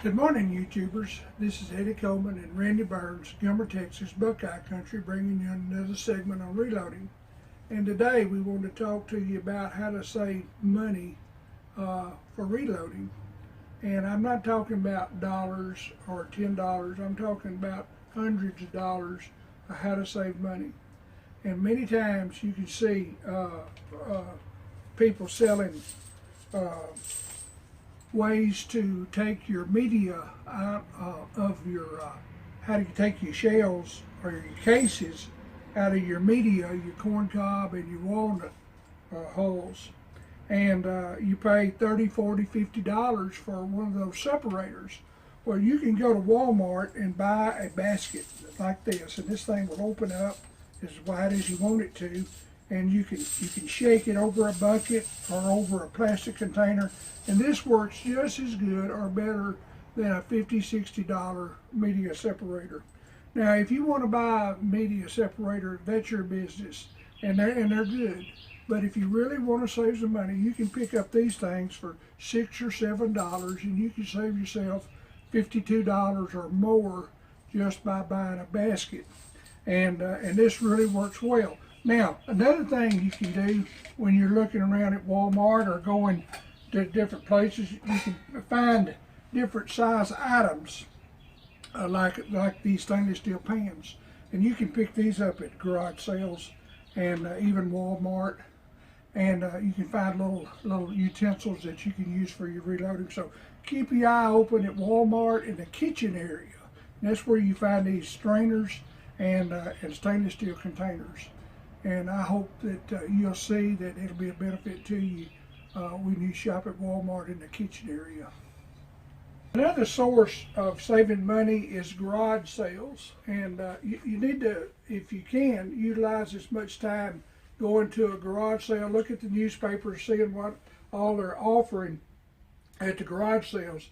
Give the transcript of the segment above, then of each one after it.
Good morning, YouTubers. This is Eddy Coleman and Randy Burns, Gilmer, Texas, Buckeye Country, bringing you another segment on reloading. And today we want to talk to you about how to save money for reloading. And I'm not talking about dollars or $10. I'm talking about hundreds of dollars of how to save money. And many times you can see people selling ways to take your media out of your, how do you take your shells or your cases out of your media, your corn cob and your walnut hulls. And you pay $30, $40, $50 for one of those separators. Well, you can go to Walmart and buy a basket like this, and this thing will open up as wide as you want it to, and you can shake it over a bucket or over a plastic container, and this works just as good or better than a $50, $60 media separator. Now, if you want to buy a media separator, that's your business, and they're good. But if you really want to save some money, you can pick up these things for $6 or $7, and you can save yourself $52 or more just by buying a basket. And this really works well. Now, another thing you can do when you're looking around at Walmart or going to different places, you can find different size items like these stainless steel pans. And you can pick these up at garage sales and even Walmart. And you can find little utensils that you can use for your reloading. So keep your eye open at Walmart in the kitchen area. And that's where you find these strainers and stainless steel containers. And I hope that you'll see that it'll be a benefit to you when you shop at Walmart in the kitchen area. Another source of saving money is garage sales. And you need to, if you can, utilize as much time going to a garage sale, look at the newspapers, seeing what all they're offering at the garage sales.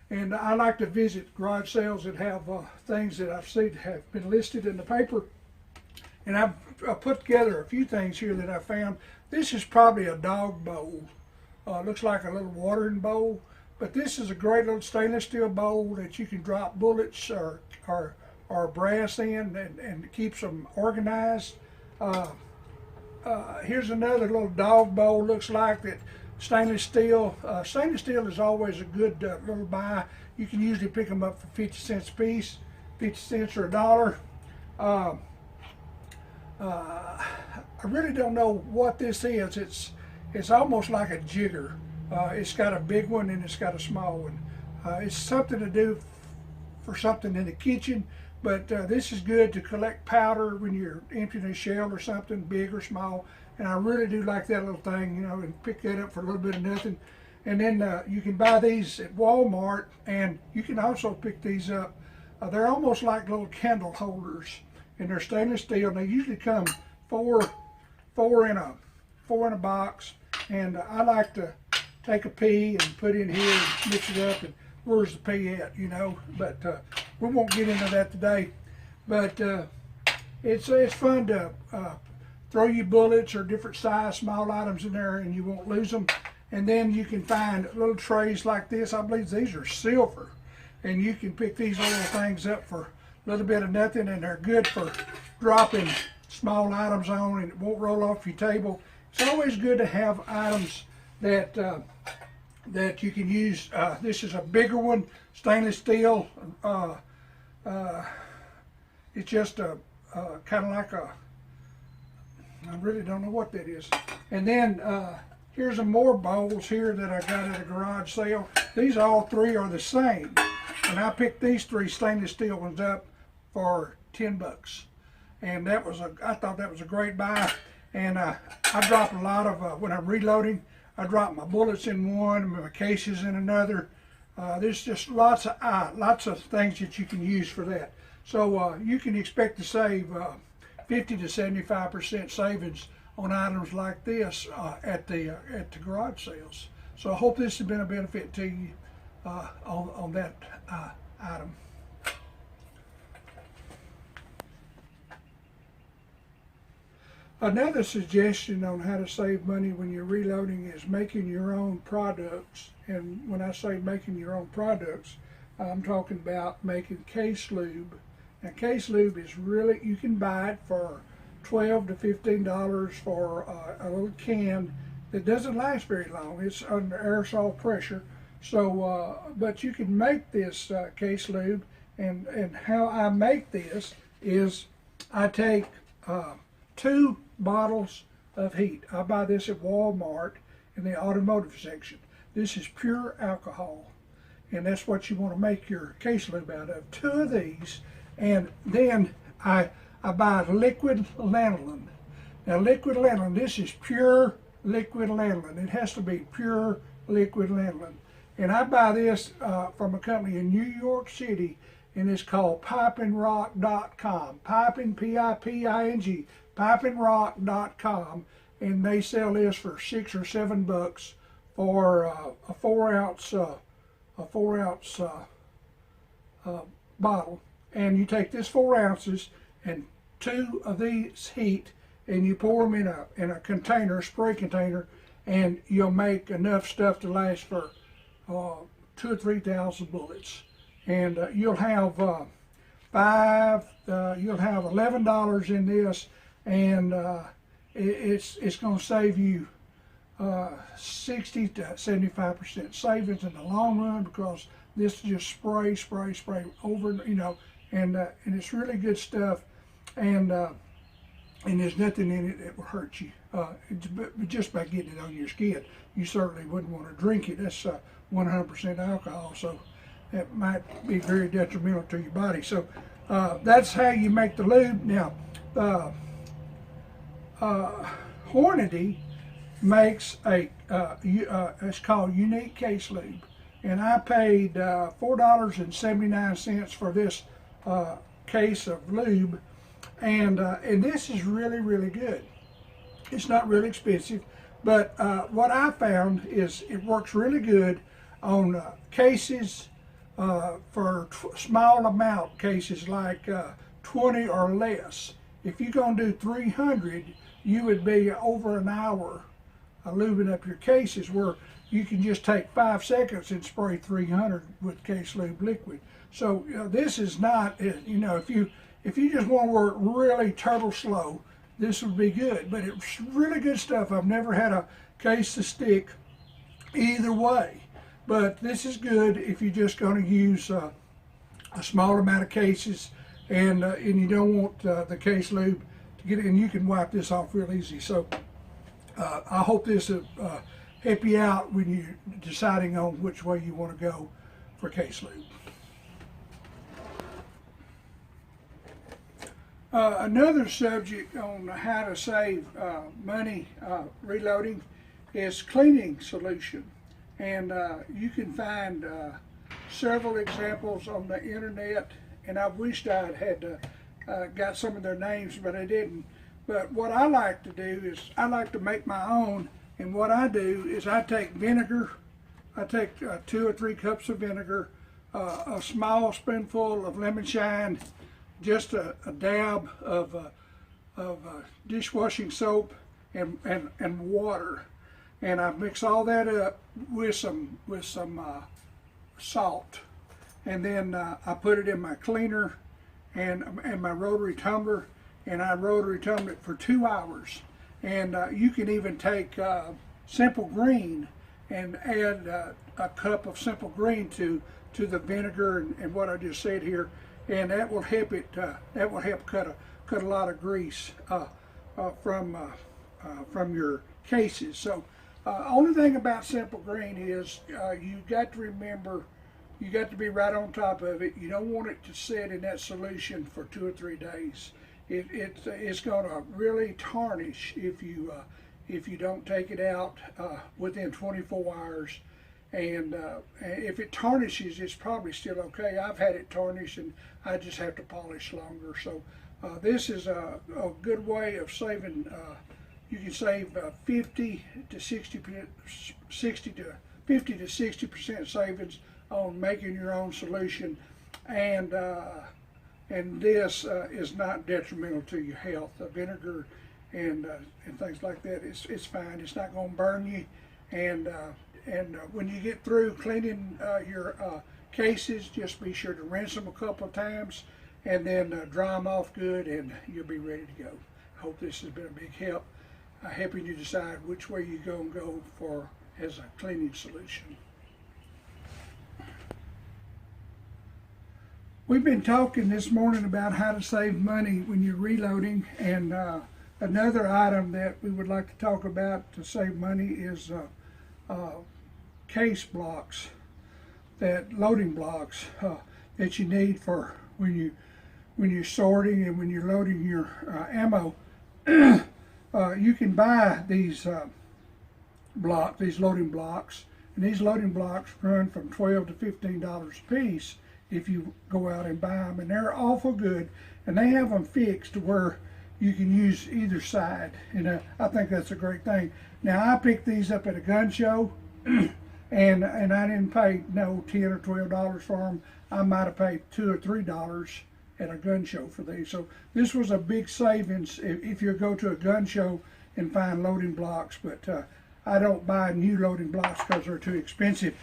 And I like to visit garage sales that have things that I've seen have been listed in the paper. And I've put together a few things here that I found. This is probably a dog bowl. Looks like a little watering bowl. But this is a great little stainless steel bowl that you can drop bullets or brass in, and keeps them organized. Here's another little dog bowl. Looks like that stainless steel. Stainless steel is always a good little buy. You can usually pick them up for 50 cents a piece, 50 cents or $1. I really don't know what this is. It's almost like a jigger. It's got a big one and it's got a small one. It's something to do for something in the kitchen, but this is good to collect powder when you're emptying a shell or something, big or small. And I really do like that little thing, you know, and pick that up for a little bit of nothing. And then you can buy these at Walmart, and you can also pick these up. They're almost like little candle holders, and they're stainless steel. And they usually come four in a box. And I like to take a pea and put in here and mix it up. And where's the pea at, you know? But we won't get into that today. But it's fun to throw your bullets or different size small items in there, and you won't lose them. And then you can find little trays like this. I believe these are silver, and you can pick these little things up for a little bit of nothing, and they're good for dropping small items on, and it won't roll off your table. It's always good to have items that you can use. This is a bigger one, stainless steel. It's just a kind of like a, I really don't know what that is. And then here's some more bowls here that I got at a garage sale. These all three are the same. And I picked these three stainless steel ones up for $10. And I thought that was a great buy. And I drop a lot of, when I'm reloading, I drop my bullets in one, my cases in another. There's just lots of things that you can use for that. So you can expect to save 50 to 75% savings on items like this at the garage sales. So I hope this has been a benefit to you on that item. Another suggestion on how to save money when you're reloading is making your own products. And when I say making your own products, I'm talking about making case lube. Now case lube is really, you can buy it for $12 to $15 for a little can that doesn't last very long. It's under aerosol pressure. So, but you can make this case lube, and how I make this is I take 2 bottles of heat. I buy this at Walmart in the automotive section. This is pure alcohol, and that's what you want to make your case lube out of. 2 of these, and then I buy liquid lanolin. Now liquid lanolin, this is pure liquid lanolin. It has to be pure liquid lanolin. And I buy this from a company in New York City, and it's called pipingrock.com. Piping, P-I-P-I-N-G, pipingrock.com, and they sell this for $6 or $7 for a 4-ounce bottle. And you take this 4 ounces and 2 of these heat, and you pour them in a container, spray container, and you'll make enough stuff to last for 2,000 or 3,000 bullets. And you'll have $11 in this, and it's going to save you 60 to 75% savings in the long run, because this just spray over, and it's really good stuff, and there's nothing in it that will hurt you. Just by getting it on your skin, you certainly wouldn't want to drink it. That's 100% alcohol, so that might be very detrimental to your body. So that's how you make the lube. Now, Hornady makes it's called Unique Case Lube, and I paid $4.79 for this case of lube, and this is really good. It's not really expensive, but what I found is it works really good on cases for small amount cases like 20 or less. If you're going to do 300, you would be over an hour lubing up your cases, where you can just take 5 seconds and spray 300 with case lube liquid. So this is not, if you just want to work really turtle slow, this would be good. But it's really good stuff. I've never had a case to stick either way. But this is good if you're just going to use a small amount of cases, and you don't want the case lube to get it, and you can wipe this off real easy. So I hope this will help you out when you're deciding on which way you want to go for case lube. Another subject on how to save money reloading is cleaning solution. And you can find several examples on the internet, and I wished I had got some of their names, but I didn't. But what I like to do is I like to make my own, and what I do is I take vinegar. I take 2 or 3 cups of vinegar, a small spoonful of lemon shine, just a dab of dishwashing soap, and water, and I mix all that up with some salt, and then I put it in my cleaner and my rotary tumbler, and I rotary tumble it for 2 hours. And you can even take simple green and add a cup of simple green to the vinegar and what I just said here, and that will help it. That will help cut a lot of grease from your cases. So only thing about simple green is you got to remember, you got to be right on top of it. You don't want it to sit in that solution for 2 or 3 days. It's going to really tarnish if you don't take it out within 24 hours. And if it tarnishes, it's probably still okay. I've had it tarnish, and I just have to polish longer. So this is a good way of saving. You can save 50 to 60% savings on making your own solution, and this is not detrimental to your health. Vinegar and things like that, it's fine. It's not going to burn you, and when you get through cleaning cases, just be sure to rinse them a couple of times and then dry them off good, and you'll be ready to go. I hope this has been a big help, helping you decide which way you're going to go for as a cleaning solution. We've been talking this morning about how to save money when you're reloading, and another item that we would like to talk about to save money is case blocks, loading blocks that you need for when you're sorting and when you're loading your ammo. You can buy these loading blocks, and these loading blocks run from $12 to $15 a piece if you go out and buy them, and they're awful good, and they have them fixed to where you can use either side, and I think that's a great thing. Now, I picked these up at a gun show, and I didn't pay no $10 or $12 for them. I might have paid $2 or $3 at a gun show for these. So this was a big savings if you go to a gun show and find loading blocks, but I don't buy new loading blocks because they're too expensive.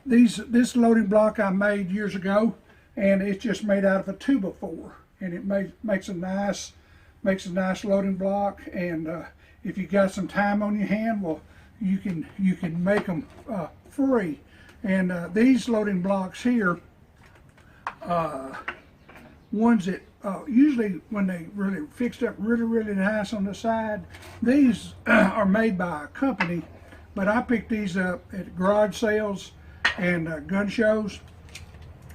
This loading block I made years ago, and it's just made out of a 2x4, and it makes a nice loading block. And if you got some time on your hand, well, you can make them free. And these loading blocks here, ones that usually when they really fixed up really nice on the side, these are made by a company, but I picked these up at garage sales and gun shows,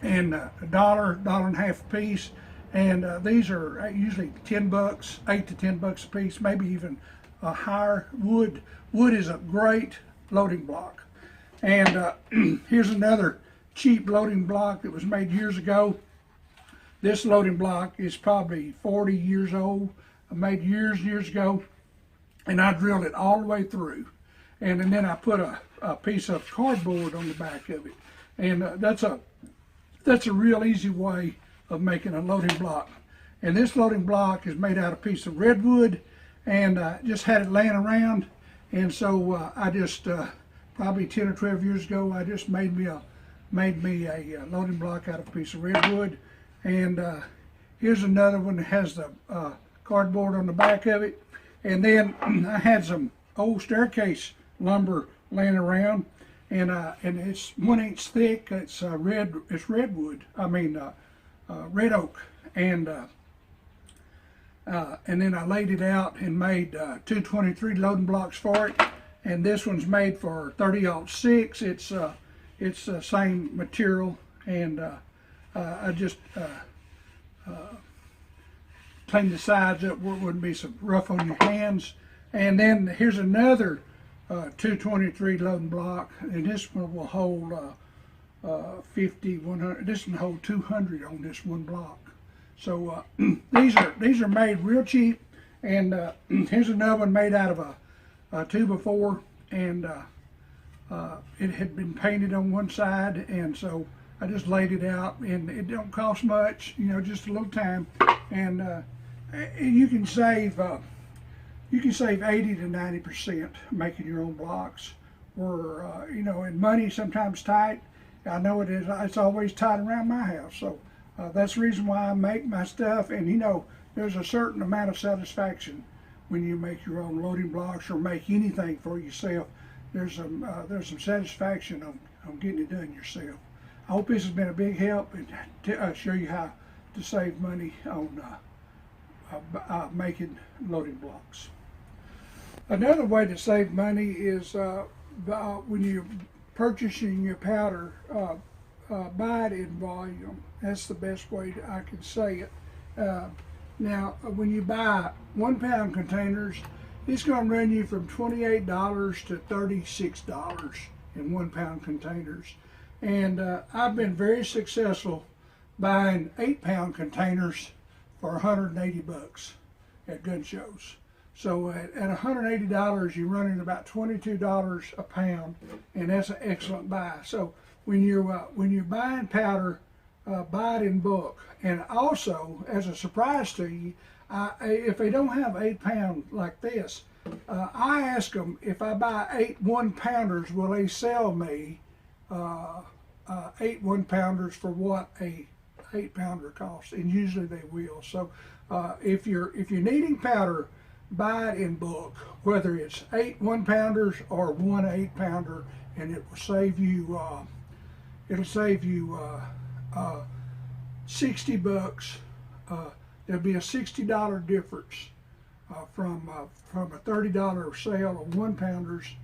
and $1.50 a piece, and these are usually $10, $8 to $10 a piece, maybe even higher. Wood is a great loading block. And here's another cheap loading block that was made years ago. This loading block is probably 40 years old, made years ago, and I drilled it all the way through, and then I put a piece of cardboard on the back of it, and that's a real easy way of making a loading block. And this loading block is made out of a piece of redwood, and just had it laying around, and so I just probably 10 or 12 years ago, I just made me a loading block out of a piece of redwood. And here's another one that has the cardboard on the back of it. And then I had some old staircase lumber laying around, and it's 1 inch thick. It's redwood. I mean red oak. And then I laid it out and made 223 loading blocks for it. And this one's made for 30-06. It's the same material, and I just cleaned the sides up where it wouldn't be so rough on your hands. And then here's another 223 loading block, and this one will hold 50, 100. This one hold 200 on this one block. So these are made real cheap. And here's another one made out of a 2x4, and it had been painted on one side, and so I just laid it out, and it don't cost much, just a little time, and you can save 80 to 90% making your own blocks. Where and money sometimes tight. I know it is. It's always tight around my house, so that's the reason why I make my stuff. And there's a certain amount of satisfaction when you make your own loading blocks or make anything for yourself. There's some satisfaction on getting it done yourself. I hope this has been a big help, and to show you how to save money on making loading blocks. Another way to save money is when you're purchasing your powder, buy it in volume. That's the best way I can say it. Now, when you buy 1 pound containers, it's going to run you from $28 to $36 in 1 pound containers. And I've been very successful buying 8 pound containers for $180 at gun shows. So at $180, you're running about $22 a pound, and that's an excellent buy. So when you're buying powder, buy it in bulk. And also, as a surprise to you, if they don't have 8 pound like this, I ask them if I buy 8 1-pounders, will they sell me 8 1-pounders for what a 8-pounder costs, and usually they will. So if you're needing powder, buy it in bulk, whether it's 8 1-pounders or 1 8-pounder, and it will save you. It'll save you $60. There'll be a $60 difference from a $30 sale of 1-pounders.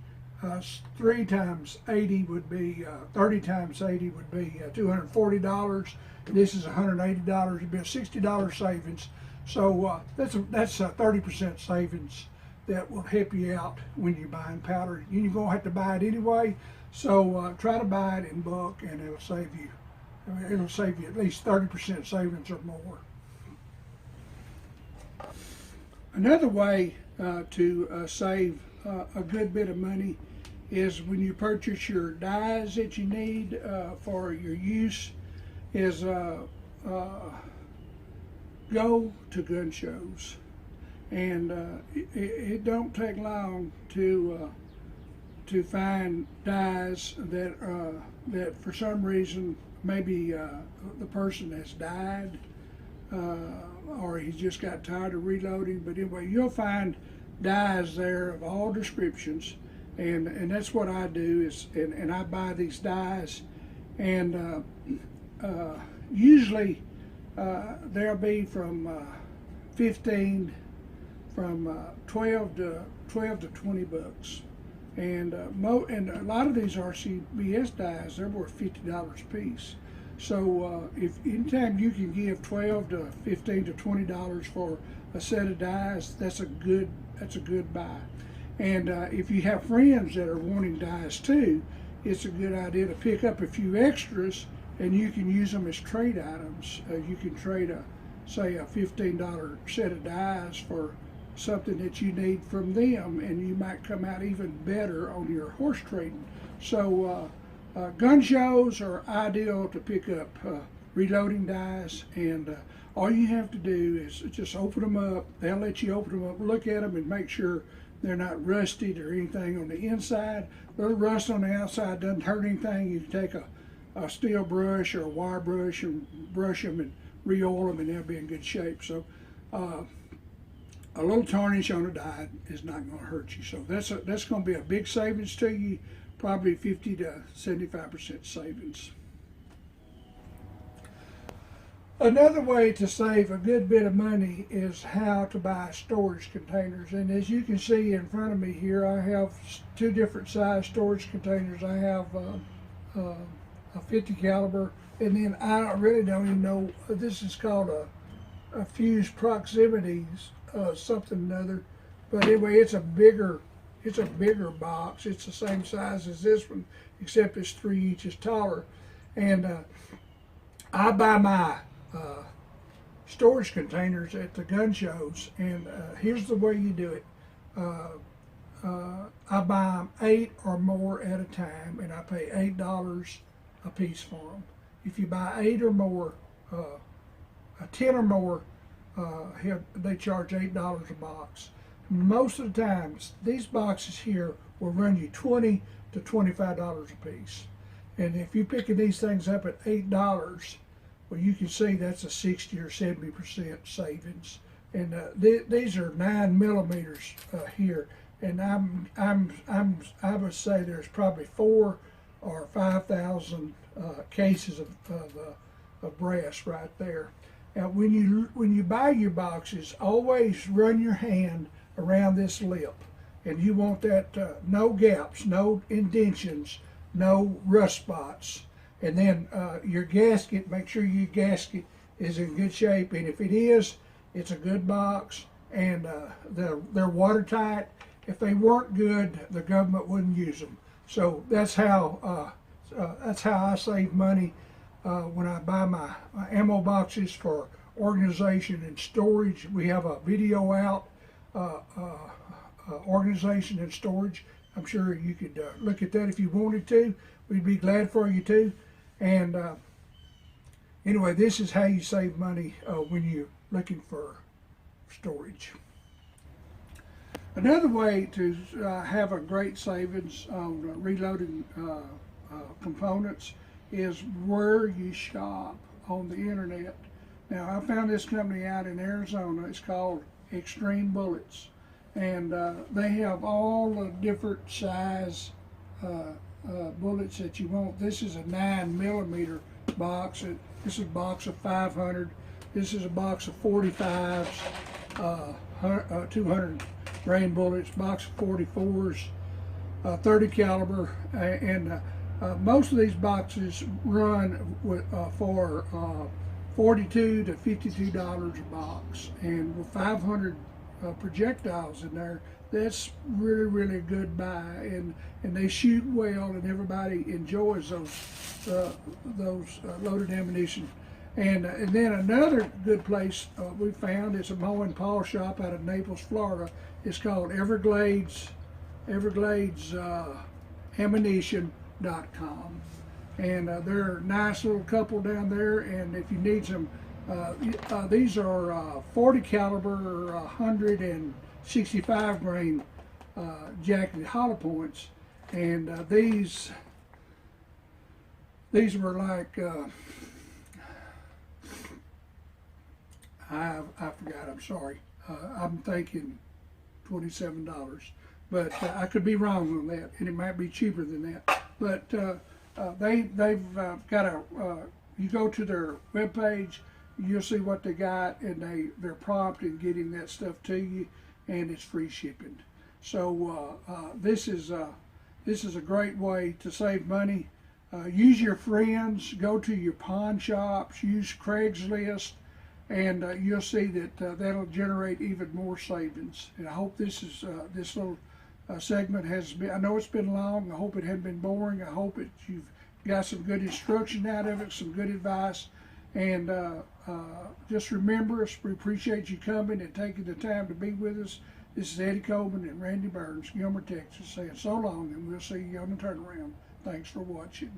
3 times 80 would be 30 times 80 would be $240. This is $180. It'd be a $60 savings. So that's a 30% savings that will help you out when you're buying powder. You're gonna have to buy it anyway. So try to buy it in bulk, and it'll save you. It'll save you at least 30% savings or more. Another way to save a good bit of money is when you purchase your dyes that you need for your use, is go to gun shows. And it don't take long to find dyes that for some reason maybe the person has died, or he just got tired of reloading. But anyway, you'll find dyes there of all descriptions, and that's what I do is, and I buy these dyes, and usually they'll be from 12 to $20, and and a lot of these RCBS dyes, they're worth $50 a piece. So if anytime you can give $12 to $15 to $20 for a set of dyes, that's a good buy. And if you have friends that are wanting dyes too, it's a good idea to pick up a few extras, and you can use them as trade items. You can trade say a $15 set of dyes for something that you need from them, and you might come out even better on your horse trading. So gun shows are ideal to pick up reloading dyes, and all you have to do is just open them up. They'll let you open them up, look at them, and make sure they're not rusted or anything on the inside. A little rust on the outside doesn't hurt anything. You can take a steel brush or a wire brush and brush them and re-oil them, and they'll be in good shape. So a little tarnish on a dye is not going to hurt you. So that's going to be a big savings to you, probably 50 to 75% savings. Another way to save a good bit of money is how to buy storage containers. And as you can see in front of me here, I have 2 different size storage containers. I have a 50 caliber, and then I really don't even know, this is called a fused proximities something or other. But anyway, it's a bigger box. It's the same size as this one, except it's 3 inches taller. And I buy my storage containers at the gun shows, and here's the way you do it. I buy them 8 or more at a time, and I pay $8 a piece for them. If you buy 8 or more, 10 or more, they charge $8 a box. Most of the times, these boxes here will run you $20 to $25 a piece. And if you're picking these things up at $8, well, you can see that's a 60 or 70% savings. And these are 9 millimeters here, and I would say there's probably 4,000 or 5,000 cases of brass right there. Now, when you buy your boxes, always run your hand around this lip, and you want that no gaps, no indentions, no rust spots. And then your gasket, make sure your gasket is in good shape, and if it is, it's a good box, and they're watertight. If they weren't good, the government wouldn't use them. So that's how I save money when I buy my ammo boxes for organization and storage. We have a video out, organization and storage. I'm sure you could look at that if you wanted to. We'd be glad for you to. And anyway, this is how you save money when you're looking for storage. Another way to have a great savings on reloading components is where you shop on the internet. Now, I found this company out in Arizona. It's called Extreme Bullets, and they have all the different size bullets that you want. This is a 9mm box. This is a box of 500. This is a box of 45s, 200 grain bullets, box of 44s, 30 caliber, and most of these boxes run for $42 to $52 a box, and with 500 projectiles in there, that's really a good buy, and they shoot well, and everybody enjoys those loaded ammunition. And then another good place we found is a Mow and Paw shop out of Naples, Florida. It's called Everglades Ammunition.com. And they're a nice little couple down there, and if you need some, these are 40 caliber or 165 grain jacketed hollow points, and these were like, I forgot, I'm sorry. I'm thinking $27, but I could be wrong on that, and it might be cheaper than that. But they've got a, you go to their webpage, you'll see what they got, and they're prompt in getting that stuff to you, and it's free shipping. So this is a great way to save money. Use your friends, go to your pawn shops, use Craigslist, and you'll see that that'll generate even more savings. And I hope this little segment has been, I know it's been long, I hope it hasn't been boring, I hope you've got some good instruction out of it, some good advice, and just remember us, we appreciate you coming and taking the time to be with us. This is Eddy Coleman and Randy Burns, Gilmer, Texas, saying so long, and we'll see you on the turnaround. Thanks for watching.